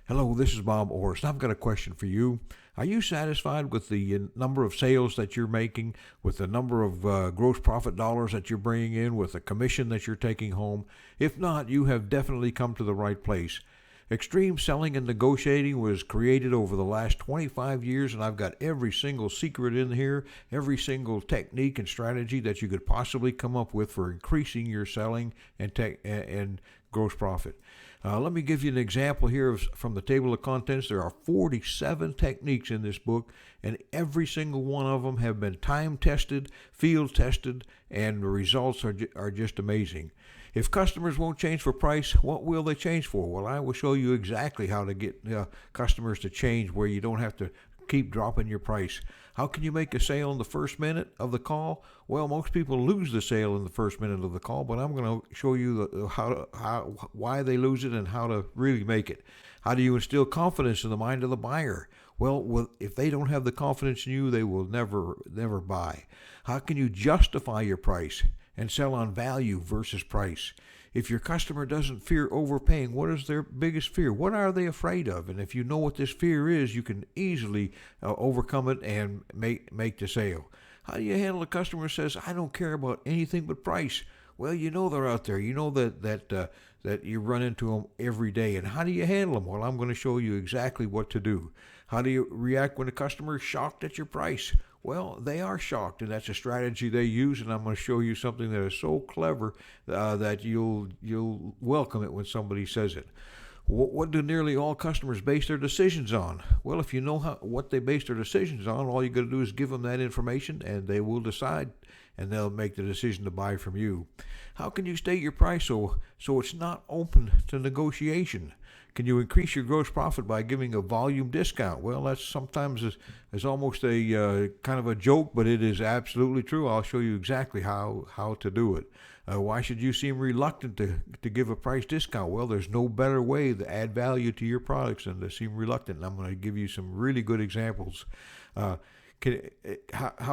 Hello, this is Bob Orris. I've got a question for you. Are you satisfied with the number of sales that you're making, with the number of gross profit dollars that you're bringing in, with the commission that you're taking home? If not, you have definitely come to the right place. Extreme selling and negotiating was created over the last 25 years, and I've got every single secret in here, every single technique and strategy that you could possibly come up with for increasing your selling and gross profit. Let me give you an example here from the table of contents. There are 47 techniques in this book, and every single one of them have been time tested, field tested, and the results are just amazing. If customers won't change for price, what will they change for? Well, I will show you exactly how to get customers to change where you don't have to keep dropping your price. How can you make a sale in the first minute of the call? Well, most people lose the sale in the first minute of the call, but I'm going to show you why they lose it and how to really make it. How do you instill confidence in the mind of the buyer? Well, if they don't have the confidence in you, they will never buy. How can you justify your price and sell on value versus price? If your customer doesn't fear overpaying, what is their biggest fear? What are they afraid of? And if you know what this fear is, you can easily overcome it and make the sale. How do you handle a customer who says, I don't care about anything but price? Well, you know they're out there. You know that you run into them every day. And how do you handle them? Well, I'm going to show you exactly what to do. How do you react when a customer is shocked at your price? Well, they are shocked, and that's a strategy they use, and I'm going to show you something that is so clever that you'll welcome it when somebody says it. What do nearly all customers base their decisions on? Well, if you know what they base their decisions on, all you got to do is give them that information, and they will decide, and they'll make the decision to buy from you. How can you state your price so it's not open to negotiation? Can you increase your gross profit by giving a volume discount? Well, that's sometimes is almost a kind of a joke, but it is absolutely true. I'll show you exactly how to do it. Why should you seem reluctant to give a price discount? Well, there's no better way to add value to your products than to seem reluctant. And I'm going to give you some really good examples. How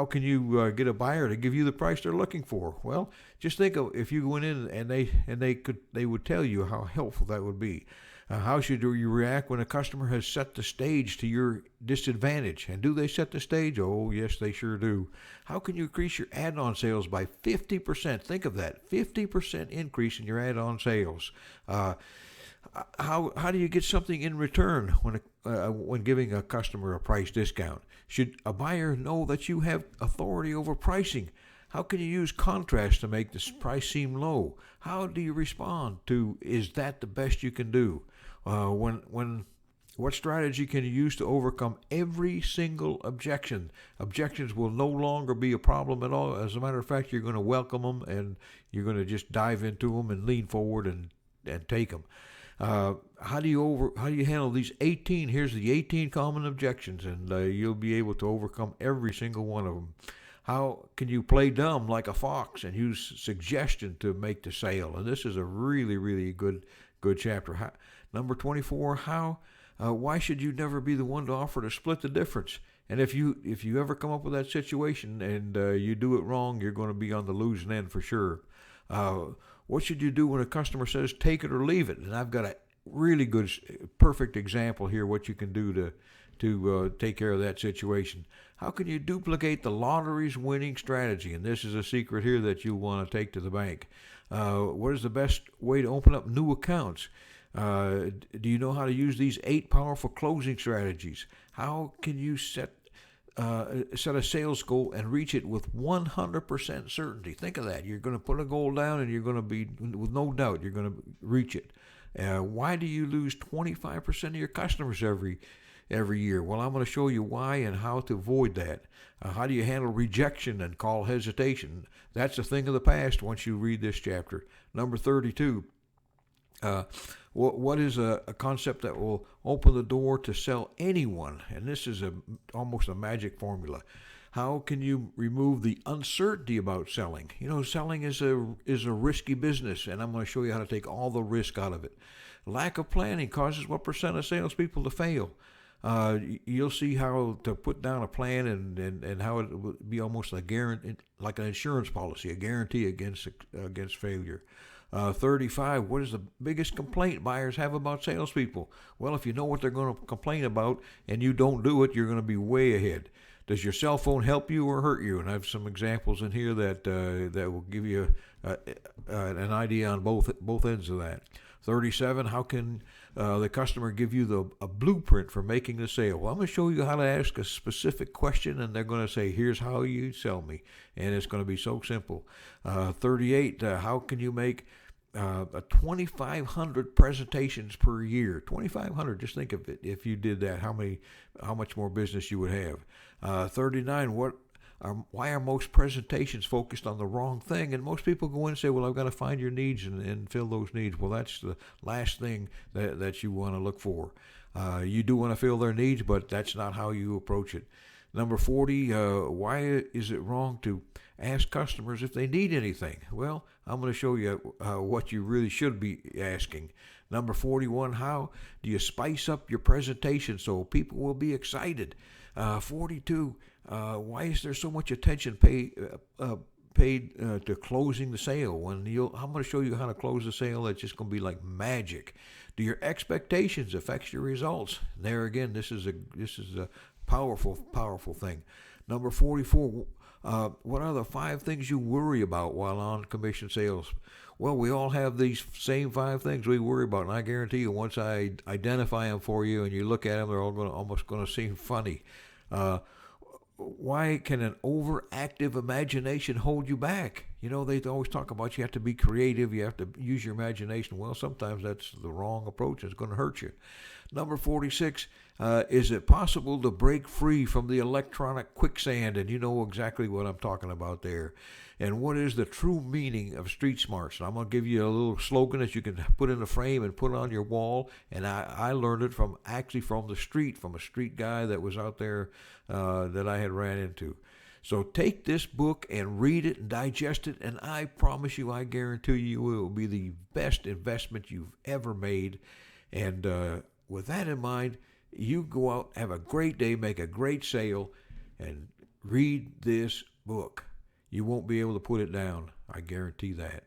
can you get a buyer to give you the price they're looking for? Well, just think of if you went in and they would tell you how helpful that would be. How should you react when a customer has set the stage to your disadvantage? And do they set the stage? Oh, yes, they sure do. How can you increase your add-on sales by 50%? Think of that, 50% increase in your add-on sales. How do you get something in return when giving a customer a price discount? Should a buyer know that you have authority over pricing? How can you use contrast to make the price seem low? How do you respond to, is that the best you can do? What strategy can you use to overcome every single objection? Objections will no longer be a problem at all. As a matter of fact, you're going to welcome them and you're going to just dive into them and lean forward and take them. How do you handle these 18? Here's the 18 common objections, and you'll be able to overcome every single one of them. How can you play dumb like a fox and use suggestion to make the sale? And this is a really, really good chapter. Number 24. Why should you never be the one to offer to split the difference? And if you ever come up with that situation and you do it wrong, you're going to be on the losing end for sure. What should you do when a customer says take it or leave it? And I've got a really good, perfect example here what you can do to take care of that situation. How can you duplicate the lottery's winning strategy? And this is a secret here that you'll want to take to the bank. What is the best way to open up new accounts? Do you know how to use these 8 powerful closing strategies? How can you set a sales goal and reach it with 100% certainty? Think of that. You're going to put a goal down and you're going to be, with no doubt, you're going to reach it. Why do you lose 25% of your customers every year? Well, I'm going to show you why and how to avoid that. How do you handle rejection and call hesitation? That's a thing of the past once you read this chapter. Number 32. What is a concept that will open the door to sell anyone? And this is almost a magic formula. How can you remove the uncertainty about selling? You know, selling is a risky business, and I'm going to show you how to take all the risk out of it. Lack of planning causes what percent of salespeople to fail? You'll see how to put down a plan and how it will be almost a guarantee, like an insurance policy, a guarantee against failure. 35, what is the biggest complaint buyers have about salespeople? Well, if you know what they're going to complain about and you don't do it, you're going to be way ahead. Does your cell phone help you or hurt you? And I have some examples in here that will give you an idea on both ends of that. 37, how can the customer give you a blueprint for making the sale? Well, I'm going to show you how to ask a specific question, and they're going to say, here's how you sell me. And it's going to be so simple. 38, how can you make 2,500 presentations per year? 2,500, just think of it. If you did that, how much more business you would have. 39, why are most presentations focused on the wrong thing? And most people go in and say, well, I've got to find your needs and fill those needs. Well, that's the last thing that you want to look for. You do want to fill their needs, but that's not how you approach it. Number 40, why is it wrong to ask customers if they need anything? Well, I'm going to show you what you really should be asking. Number 41, how do you spice up your presentation so people will be excited? 42, why is there so much attention paid to closing the sale? I'm going to show you how to close the sale. That's just going to be like magic. Do your expectations affect your results? There again, this is a powerful thing. Number 44, what are the 5 things you worry about while on commission sales? Well, we all have these same 5 things we worry about, and I guarantee you, once I identify them for you and you look at them, they're all almost going to seem funny. Why can an overactive imagination hold you back? You know, they always talk about you have to be creative, you have to use your imagination. Well, sometimes that's the wrong approach. It's going to hurt you. Number 46, is it possible to break free from the electronic quicksand? And you know exactly what I'm talking about there. And what is the true meaning of street smarts? And I'm going to give you a little slogan that you can put in a frame and put on your wall. And I learned it from the street, from a street guy that was out there that I had ran into. So take this book and read it and digest it, and I promise you, I guarantee you, it will be the best investment you've ever made. And with that in mind, you go out, have a great day, make a great sale, and read this book. You won't be able to put it down. I guarantee that.